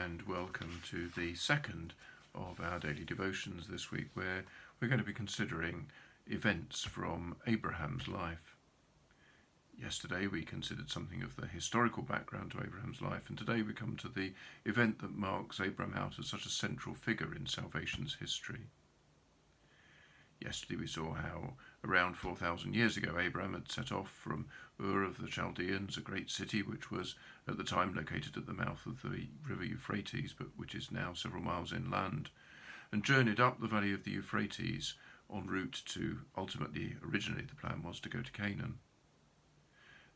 and welcome to the second of our daily devotions this week, where we're going to be considering events from Abraham's life. Yesterday we considered something of the historical background to Abraham's life, and today we come to the event that marks Abraham out as such a central figure in salvation's history. Yesterday we saw how around 4,000 years ago Abraham had set off from Ur of the Chaldeans, a great city which was at the time located at the mouth of the river Euphrates, but which is now several miles inland, and journeyed up the valley of the Euphrates en route to, originally the plan was to go to Canaan.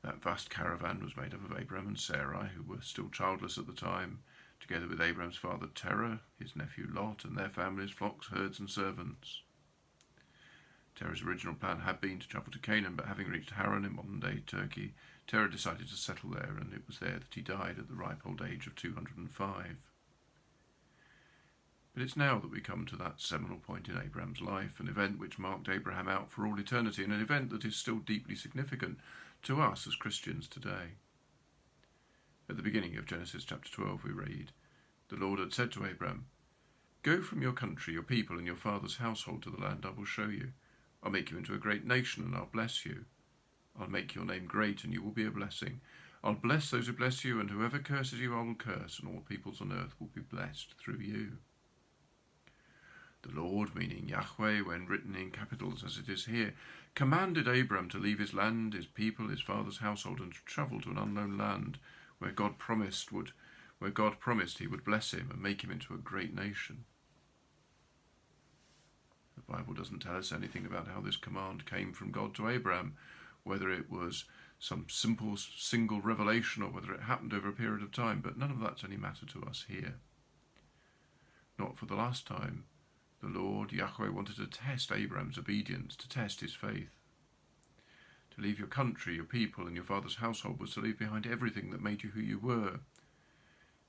That vast caravan was made up of Abraham and Sarai, who were still childless at the time, together with Abraham's father Terah, his nephew Lot, and their families, flocks, herds and servants. Terah's original plan had been to travel to Canaan, but having reached Haran in modern-day Turkey, Terah decided to settle there, and it was there that he died at the ripe old age of 205. But it's now that we come to that seminal point in Abraham's life, an event which marked Abraham out for all eternity, and an event that is still deeply significant to us as Christians today. At the beginning of Genesis chapter 12 we read, "The Lord had said to Abraham, 'Go from your country, your people, and your father's household to the land I will show you. I'll make you into a great nation, and I'll bless you. I'll make your name great, and you will be a blessing. I'll bless those who bless you, and whoever curses you I will curse, and all peoples on earth will be blessed through you.'" The Lord, meaning Yahweh when written in capitals as it is here, commanded Abram to leave his land, his people, his father's household, and to travel to an unknown land where God promised he would bless him and make him into a great nation. The Bible doesn't tell us anything about how this command came from God to Abraham, whether it was some simple single revelation or whether it happened over a period of time, but none of that's any matter to us here. Not for the last time. The Lord, Yahweh, wanted to test Abraham's obedience, to test his faith. To leave your country, your people, and your father's household was to leave behind everything that made you who you were.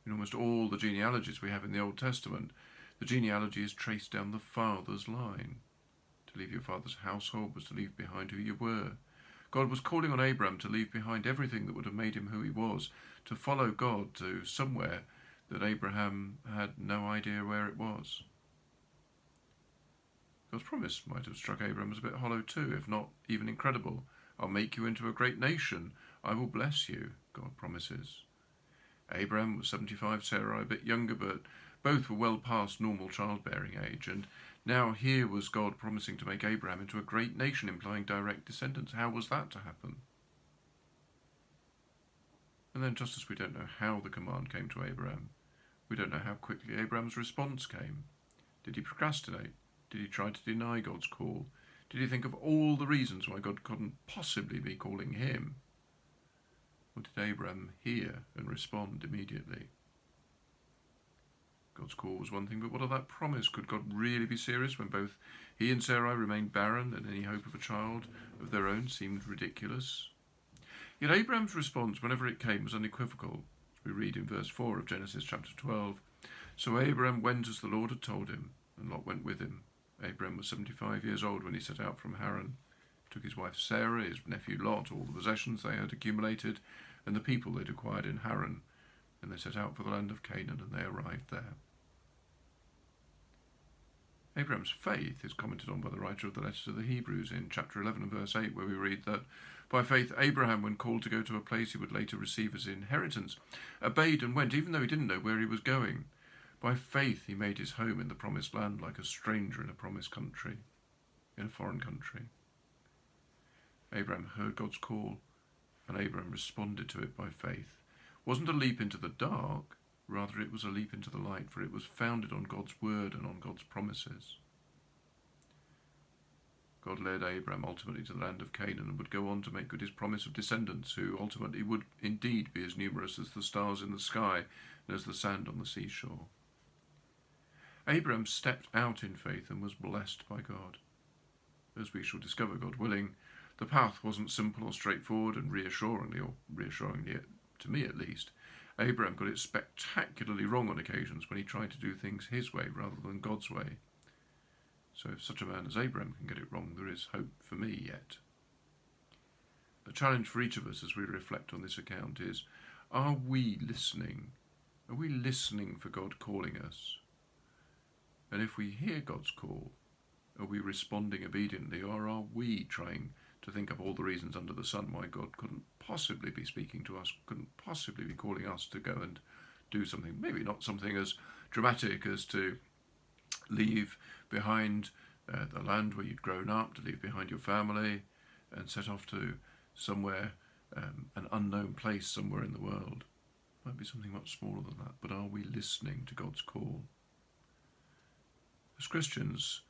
In almost all the genealogies we have in the Old Testament, the genealogy is traced down the father's line. To leave your father's household was to leave behind who you were. God was calling on Abraham to leave behind everything that would have made him who he was, to follow God to somewhere that Abraham had no idea where it was. God's promise might have struck Abraham as a bit hollow too, if not even incredible. "I'll make you into a great nation. I will bless you," God promises. Abraham was 75, Sarai a bit younger, but both were well past normal childbearing age, and now here was God promising to make Abraham into a great nation, implying direct descendants. How was that to happen? And then, just as we don't know how the command came to Abraham, we don't know how quickly Abraham's response came. Did he procrastinate? Did he try to deny God's call? Did he think of all the reasons why God couldn't possibly be calling him? Or did Abraham hear and respond immediately? God's call was one thing, but what of that promise? Could God really be serious when both he and Sarai remained barren and any hope of a child of their own seemed ridiculous? Yet Abraham's response, whenever it came, was unequivocal. As we read in verse 4 of Genesis chapter 12, "So Abraham went as the Lord had told him, and Lot went with him. Abraham was 75 years old when he set out from Haran. He took his wife Sarah, his nephew Lot, all the possessions they had accumulated, and the people they'd acquired in Haran. And they set out for the land of Canaan, and they arrived there." Abraham's faith is commented on by the writer of the letter to the Hebrews in chapter 11 and verse 8, where we read that, "By faith Abraham, when called to go to a place he would later receive as inheritance, obeyed and went, even though he didn't know where he was going. By faith he made his home in the promised land like a stranger in a promised country, in a foreign country." Abraham heard God's call, and Abraham responded to it by faith. It wasn't a leap into the dark, rather it was a leap into the light, for it was founded on God's word and on God's promises. God led Abraham ultimately to the land of Canaan and would go on to make good his promise of descendants who ultimately would indeed be as numerous as the stars in the sky and as the sand on the seashore. Abraham stepped out in faith and was blessed by God. As we shall discover, God willing, the path wasn't simple or straightforward, and reassuringly to me at least, Abraham got it spectacularly wrong on occasions when he tried to do things his way rather than God's way. So if such a man as Abraham can get it wrong, there is hope for me yet. The challenge for each of us as we reflect on this account is, are we listening Are we listening for God calling us? And if we hear God's call, are we responding obediently, or are we trying to think up all the reasons under the sun why God couldn't possibly be speaking to us, couldn't possibly be calling us to go and do something, maybe not something as dramatic as to leave behind the land where you'd grown up, to leave behind your family and set off to somewhere, an unknown place somewhere in the world. Might be something much smaller than that, but are we listening to God's call? As Christians,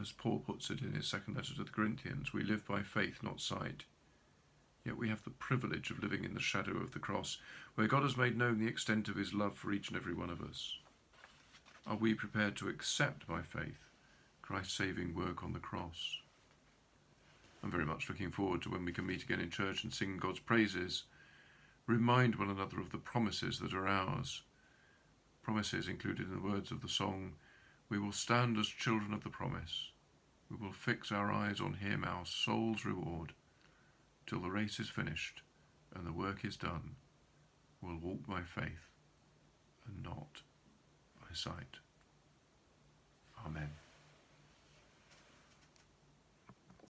as Paul puts it in his second letter to the Corinthians, we live by faith, not sight. Yet we have the privilege of living in the shadow of the cross, where God has made known the extent of his love for each and every one of us. Are we prepared to accept by faith Christ's saving work on the cross? I'm very much looking forward to when we can meet again in church and sing God's praises, remind one another of the promises that are ours, promises included in the words of the song, "We will stand as children of the promise. We will fix our eyes on him, our soul's reward, till the race is finished and the work is done. We'll walk by faith and not by sight." Amen.